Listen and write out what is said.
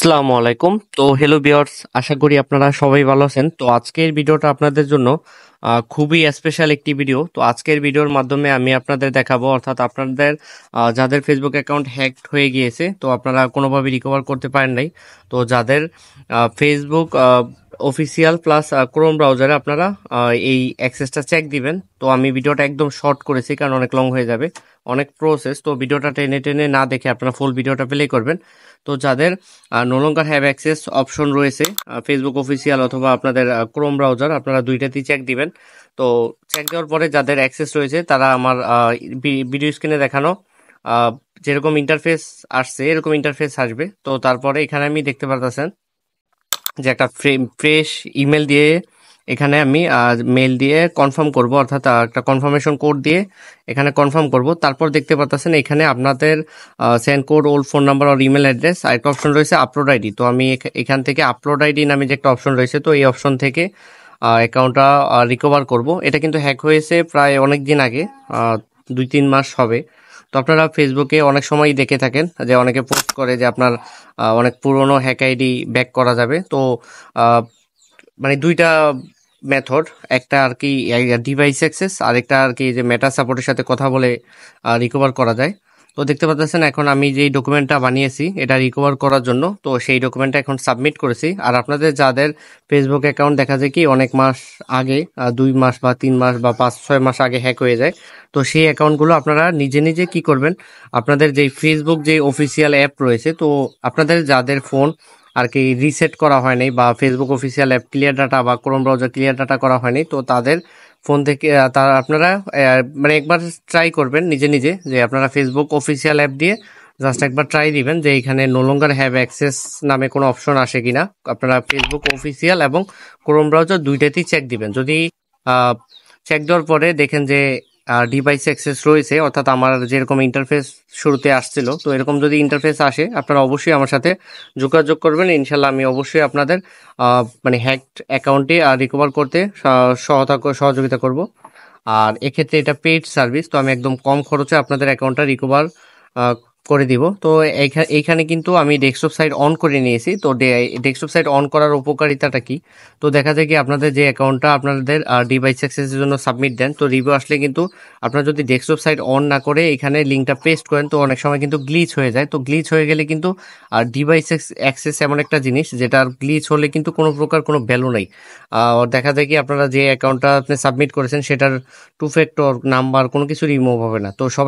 আসসালামু আলাইকুম। তো হ্যালো ভিউয়ার্স, আশা করি আপনারা সবাই ভালো আছেন। তো আজকের ভিডিওটা আপনাদের জন্য খুবই স্পেশাল একটি ভিডিও। তো আজকের ভিডিওর মাধ্যমে আমি আপনাদের দেখাবো, অর্থাৎ আপনাদের যাদের ফেসবুক অ্যাকাউন্ট হ্যাকড হয়ে গিয়েছে, তো আপনারা কোনোভাবে রিকভার করতে পারেন নাই, তো যাদের ফেসবুক অফিসিয়াল প্লাস ক্রোম ব্রাউজারে আপনারা এই অ্যাক্সেসটা চেক দিবেন। তো আমি ভিডিওটা একদম শর্ট করেছি, কারণ অনেক লং হয়ে যাবে, অনেক প্রসেস। তো ভিডিওটা টেনে টেনে না দেখে আপনারা ফুল ভিডিওটা প্লে করবেন। তো যাদের no longer have access option রয়েছে ফেসবুক অফিসিয়াল অথবা আপনাদের ক্রোম ব্রাউজার, আপনারা দুইটাতেই চেক দিবেন। তো চেক দেওয়ার পরে যাদের অ্যাক্সেস রয়েছে তারা আমার ভিডিও স্ক্রিনে দেখানো যেরকম ইন্টারফেস আসছে এরকম ইন্টারফেস আসবে। তো তারপরে এখানে আমি দেখতে পারতেছেন যে একটা ফ্রেশ ইমেল দিয়ে এখানে আমি মেল দিয়ে কনফার্ম করব, অর্থাৎ একটা কনফার্মেশন কোড দিয়ে এখানে কনফার্ম করব। তারপর দেখতে পাচ্ছেন এখানে আপনাদের send code, old phone number আর ইমেল অ্যাড্রেস, আর একটা অপশন রয়েছে আপলোড আইডি। তো আমি এখান থেকে আপলোড আইডি নামে যে একটা অপশন রয়েছে, তো এই অপশন থেকে অ্যাকাউন্টটা রিকভার করব। এটা কিন্তু হ্যাক হয়েছে প্রায় অনেক দিন আগে, 2-3 মাস হবে। তো আপনারা ফেসবুকে অনেক সময় দেখে থাকেন যে অনেকে পোস্ট করে যে আপনার অনেক পুরনো হ্যাক আইডি ব্যাক করা যাবে। তো আহ, মানে দুইটা মেথড, একটা আর কি ডিভাইস অ্যাক্সেস, আর একটা আর কি যে মেটা সাপোর্টের সাথে কথা বলে রিকভার করা যায়। তো দেখতে পাচ্ছেন এখন আমি যেই ডকুমেন্টটা বানিয়েছি এটা রিকভার করার জন্য, তো সেই ডকুমেন্টটা এখন সাবমিট করেছি। আর আপনাদের যাদের ফেসবুক অ্যাকাউন্ট দেখা যায় কি অনেক মাস আগে, 2 মাস বা 3 মাস বা 5-6 মাস আগে হ্যাক হয়ে যায়, তো সেই অ্যাকাউন্টগুলো আপনারা নিজে নিজে কি করবেন, আপনাদের যেই ফেসবুক যে অফিসিয়াল অ্যাপ রয়েছে, তো আপনাদের যাদের ফোন আর কি রিসেট করা হয়নি বা Facebook official app clear data বা ক্রোম ব্রাউজার ক্লিয়ার ডাটা করা হয়নি, তো তাদের ফোন থেকে তারা আপনারা মানে একবার ট্রাই করবেন নিজে নিজে, যে আপনারা ফেসবুক অফিসিয়াল অ্যাপ দিয়ে জাস্ট একবার ট্রাই দিবেন যে এখানে নো লঙ্গার হ্যাভ অ্যাক্সেস নামে কোনো অপশন আসে কিনা। আপনারা ফেসবুক অফিসিয়াল এবং ক্রোম ব্রাউজার দুইটাতেই চেক দিবেন। যদি চেক দেওয়ার পরে দেখেন যে ডিভাইস অ্যাক্সেস রয়েছে, অর্থাৎ আমার যেরকম ইন্টারফেস শুরুতে আসছিল, তো এরকম যদি ইন্টারফেস আসে আপনারা অবশ্যই আমার সাথে যোগাযোগ করবেন। ইনশাল্লাহ আমি অবশ্যই আপনাদের মানে হ্যাকড অ্যাকাউন্টে রিকভার করতে সহযোগিতা করব। আর এক্ষেত্রে এটা পেইড সার্ভিস, তো আমি একদম কম খরচে আপনাদের অ্যাকাউন্টটা রিকভার করে দিব। তো এইখানে কিন্তু আমি ডেস্কটপ সাইট অন করে নিয়েছি। তো ডেস্কটপ সাইট অন করার উপকারিতাটা কি, তো দেখা যায় কি আপনাদের যে অ্যাকাউন্টটা আপনাদের ডিভাইস অ্যাক্সেসের জন্য সাবমিট দেন, তো রিভিউ আসলে কিন্তু আপনারা যদি ডেস্কটপ সাইট অন না করে এখানে লিঙ্কটা পেস্ট করেন, তো অনেক সময় কিন্তু গ্লিচ হয়ে যায়। তো গ্লিচ হয়ে গেলে কিন্তু ডিভাইস অ্যাক্সেস এমন একটা জিনিস যেটার গ্লিচ হলে কিন্তু কোনো প্রকার কোনো ভ্যালু নেই। দেখা যায় কি আপনারা যে অ্যাকাউন্টটা আপনি সাবমিট করেছেন সেটার টু ফ্যাক্টর নাম্বার কোনো কিছু রিমুভ হবে না। তো সব